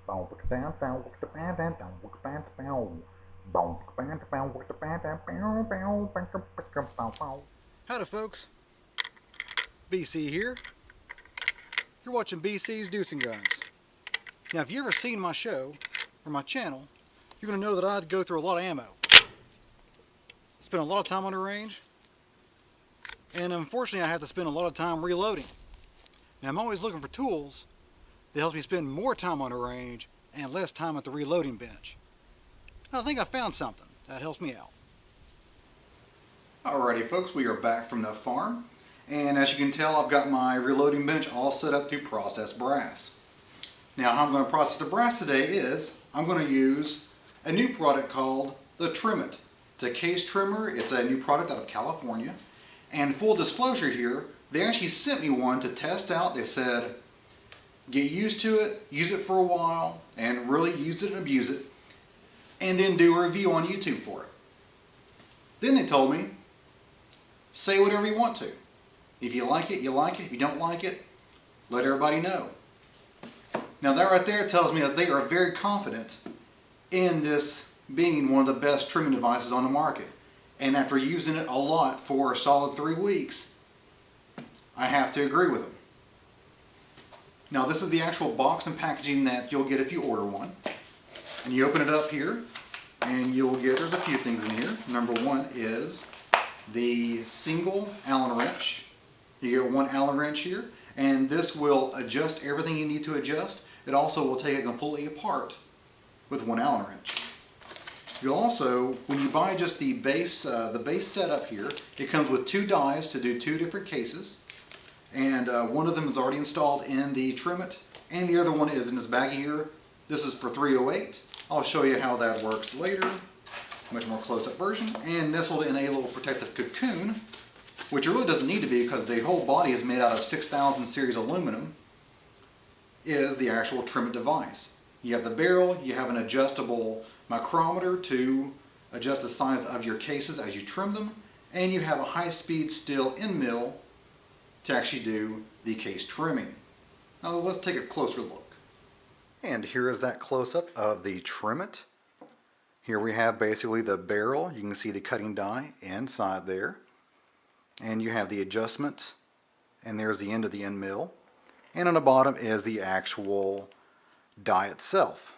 Howdy folks, BC here. You're watching BC's Deuce and Guns. Now if you've ever seen my show or my channel, you're going to know that I go through a lot of ammo. Spend a lot of time on the range, and unfortunately I have to spend a lot of time reloading. Now I'm always looking for tools that helps me spend more time on the range and less time at the reloading bench. And I think I found something that helps me out. Alrighty folks, we are back from the farm, and as you can tell I've got my reloading bench all set up to process brass. Now how I'm going to process the brass today is I'm going to use a new product called the Trim It. It's a case trimmer. It's a new product out of California, and full disclosure here, they actually sent me one to test out. They said get used to it, use it for a while, and really use it and abuse it, and then do a review on YouTube for it. Then they told me, say whatever you want to. If you like it, you like it. If you don't like it, let everybody know. Now that right there tells me that they are very confident in this being one of the best trimming devices on the market. And after using it a lot for a solid 3 weeks, I have to agree with them. Now this is the actual box and packaging that you'll get if you order one. And you open it up here, and you'll get, there's a few things in here. Number one is the single Allen wrench. You get one Allen wrench here, and this will adjust everything you need to adjust. It also will take it completely apart with one Allen wrench. You'll also, when you buy just the base setup here, it comes with 2 dies to do 2 different cases, and one of them is already installed in the Trim It, and the other one is in this bag here. This is for 308. I'll show you how that works later. Much more close-up version, and this will enable a protective cocoon, which it really doesn't need to be because the whole body is made out of 6000 series aluminum, is the actual Trim It device. You have the barrel, you have an adjustable micrometer to adjust the size of your cases as you trim them, and you have a high-speed steel end mill to actually do the case trimming. Now let's take a closer look. And here is that close-up of the Trim It. Here we have basically the barrel. You can see the cutting die inside there. And you have the adjustment, and there's the end of the end mill. And on the bottom is the actual die itself.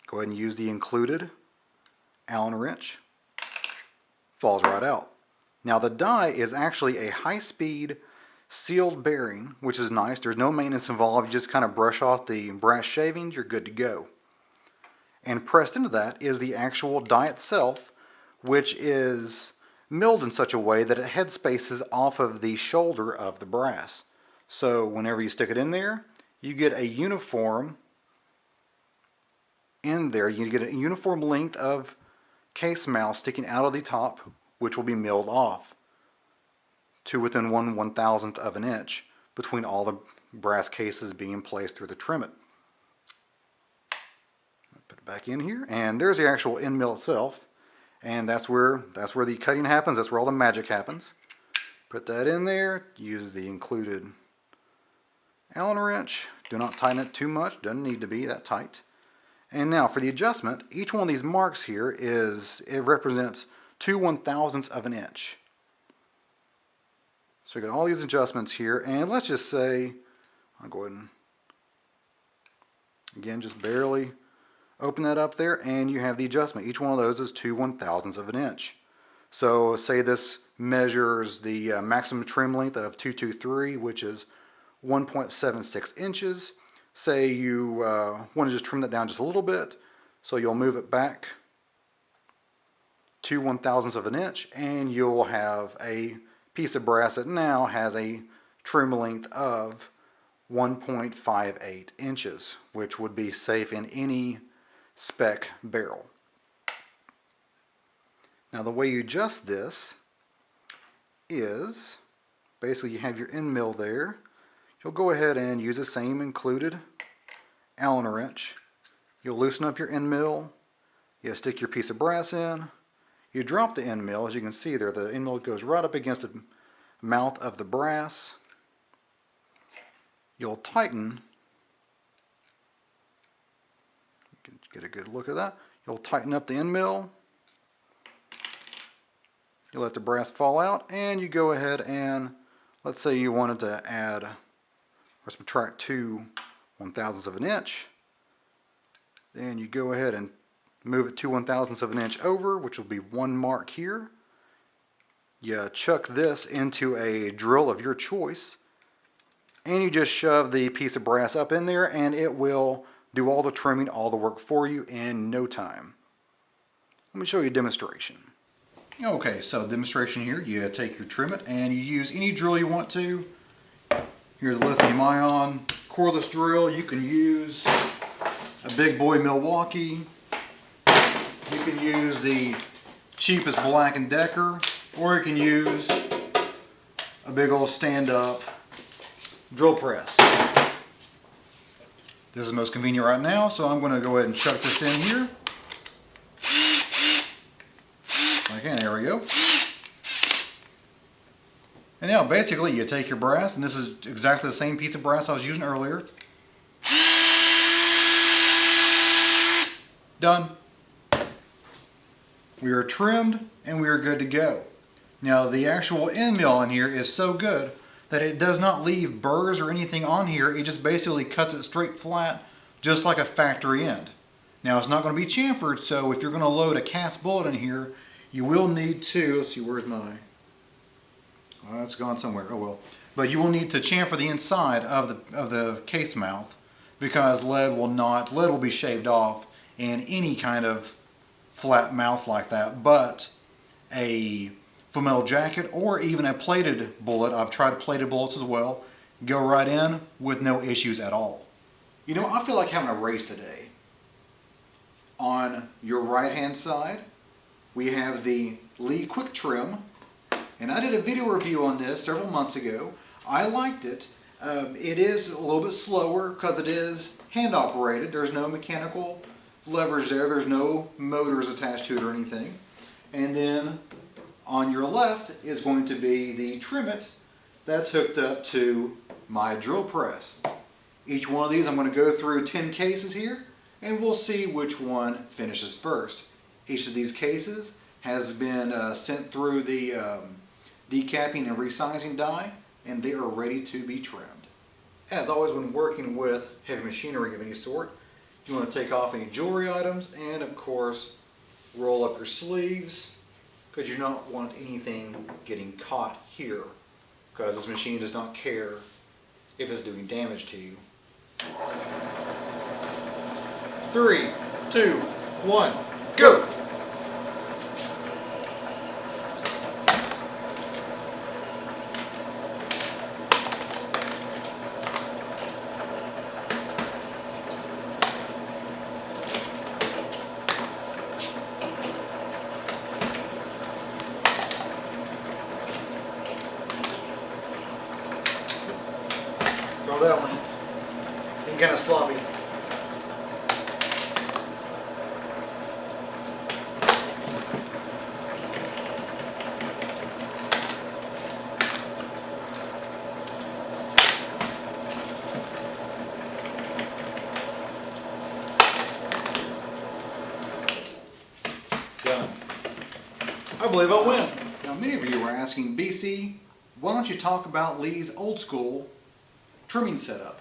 Go ahead and use the included Allen wrench. Falls right out. Now the die is actually a high-speed sealed bearing, which is nice. There's no maintenance involved. You just kind of brush off the brass shavings, you're good to go. And pressed into that is the actual die itself, which is milled in such a way that it head spaces off of the shoulder of the brass. So whenever you stick it in there, you get a uniform in there. You get a uniform length of case mouth sticking out of the top, which will be milled off to within 1/1000th of an inch between all the brass cases being placed through the Trim It. Put it back in here, and there's the actual end mill itself, and that's where the cutting happens. That's where all the magic happens. Put that in there. Use the included Allen wrench. Do not tighten it too much. Doesn't need to be that tight. And now for the adjustment, each one of these marks here it represents 2/1000ths of an inch. So you got all these adjustments here, and let's just say, I'll go ahead and again just barely open that up there, and you have the adjustment. Each one of those is 2/1000ths of an inch. So say this measures the maximum trim length of 223, which is 1.76 inches. Say you want to just trim that down just a little bit, so you'll move it back 2/1000ths of an inch, and you'll have a piece of brass that now has a trim length of 1.58 inches, which would be safe in any spec barrel. Now the way you adjust this is basically you have your end mill there. You'll go ahead and use the same included Allen wrench. You'll loosen up your end mill. You stick your piece of brass in. You drop the end mill. As you can see there, the end mill goes right up against the mouth of the brass. You'll tighten Get a good look at that. You'll tighten up the end mill. You let the brass fall out, and you go ahead and, let's say you wanted to add or subtract 2/1000ths of an inch. Then you go ahead and move it 2/1000ths of an inch over, which will be 1 mark here. You chuck this into a drill of your choice, and you just shove the piece of brass up in there, and it will do all the trimming, all the work for you in no time. Let me show you a demonstration. Okay, so demonstration here, you take your Trim-It and you use any drill you want to. Here's a lithium ion cordless drill. You can use a big boy Milwaukee. You can use the cheapest Black & Decker, or you can use a big old stand-up drill press. This is most convenient right now, so I'm going to go ahead and chuck this in here. Okay, there we go. And now basically you take your brass, and this is exactly the same piece of brass I was using earlier. Done. We are trimmed and we are good to go. Now the actual end mill in here is so good that it does not leave burrs or anything on here. It just basically cuts it straight flat, just like a factory end. Now it's not going to be chamfered, so if you're going to load a cast bullet in here, you will need to, let's see, where's my, oh, it's gone somewhere, oh well. But you will need to chamfer the inside of the case mouth, because lead will be shaved off in any kind of flat mouth like that. But a full metal jacket or even a plated bullet, I've tried plated bullets as well, go right in with no issues at all. You know, I feel like having a race today. On your right hand side, we have the Lee Quick Trim, and I did a video review on this several months ago. I liked it. It is a little bit slower because it is hand operated. There's no mechanical leverage there. There's no motors attached to it or anything. And then on your left is going to be the Trim-It that's hooked up to my drill press. Each one of these I'm going to go through 10 cases here, and we'll see which one finishes first. Each of these cases has been sent through the decapping and resizing die, and they are ready to be trimmed. As always, when working with heavy machinery of any sort, you want to take off any jewelry items, and of course roll up your sleeves, because you don't want anything getting caught here, because this machine does not care if it's doing damage to you. 3, 2, 1, go! Throw that one. Being kind of sloppy. Done. I believe I win. Now many of you are asking, BC, why don't you talk about Lee's old school trimming setup?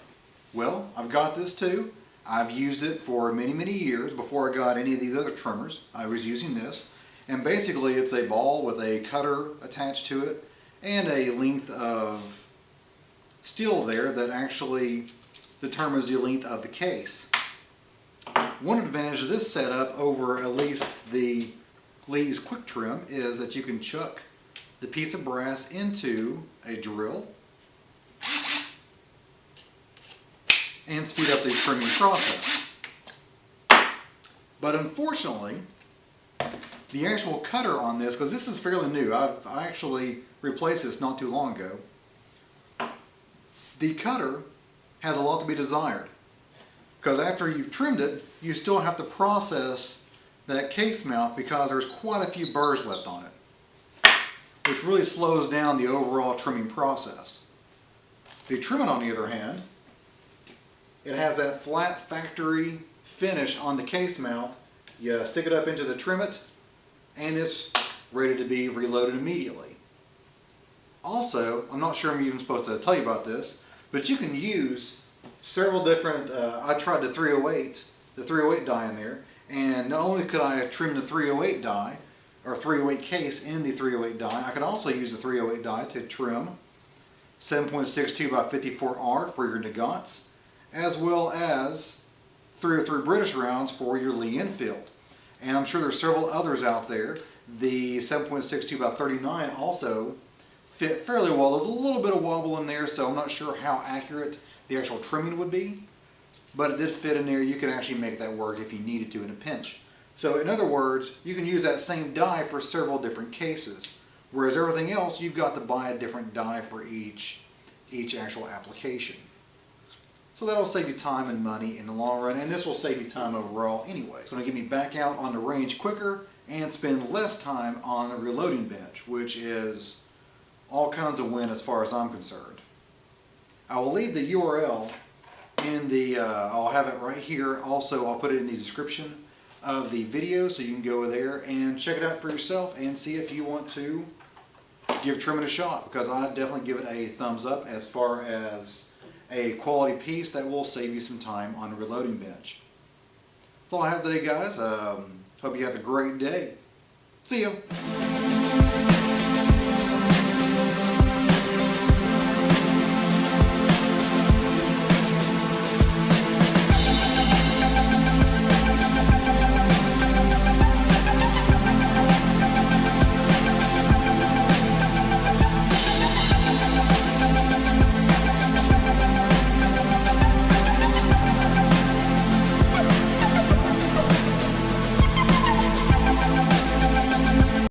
Well, I've got this too. I've used it for many years before I got any of these other trimmers. I was using this, and basically it's a ball with a cutter attached to it and a length of steel there that actually determines the length of the case. One advantage of this setup over at least the Lee's Quick Trim is that you can chuck the piece of brass into a drill and speed up the trimming process. But unfortunately, the actual cutter on this, because this is fairly new, I actually replaced this not too long ago, the cutter has a lot to be desired. Because after you've trimmed it, you still have to process that case mouth because there's quite a few burrs left on it, which really slows down the overall trimming process. The Trim-It, on the other hand, it has that flat factory finish on the case mouth. You stick it up into the Trim-It, and it's ready to be reloaded immediately. Also, I'm not sure I'm even supposed to tell you about this, but you can use several different, I tried the 308 die in there, and not only could I trim the 308 die, or 308 case in the 308 die, I could also use the 308 die to trim 7.62 by 54R for your Nagants, as well as 303 British rounds for your Lee Enfield. And I'm sure there's several others out there. The 7.62 by 39 also fit fairly well. There's a little bit of wobble in there, so I'm not sure how accurate the actual trimming would be, but it did fit in there. You can actually make that work if you needed to in a pinch. So in other words, you can use that same die for several different cases, whereas everything else you've got to buy a different die for each actual application. So that'll save you time and money in the long run, and this will save you time overall anyway. It's going to get me back out on the range quicker and spend less time on the reloading bench, which is all kinds of win as far as I'm concerned. I will leave the URL in the, I'll have it right here. Also, I'll put it in the description of the video so you can go there and check it out for yourself and see if you want to give Trim-It a shot, because I definitely give it a thumbs up as far as a quality piece that will save you some time on a reloading bench. That's all I have today, guys. Hope you have a great day. See you.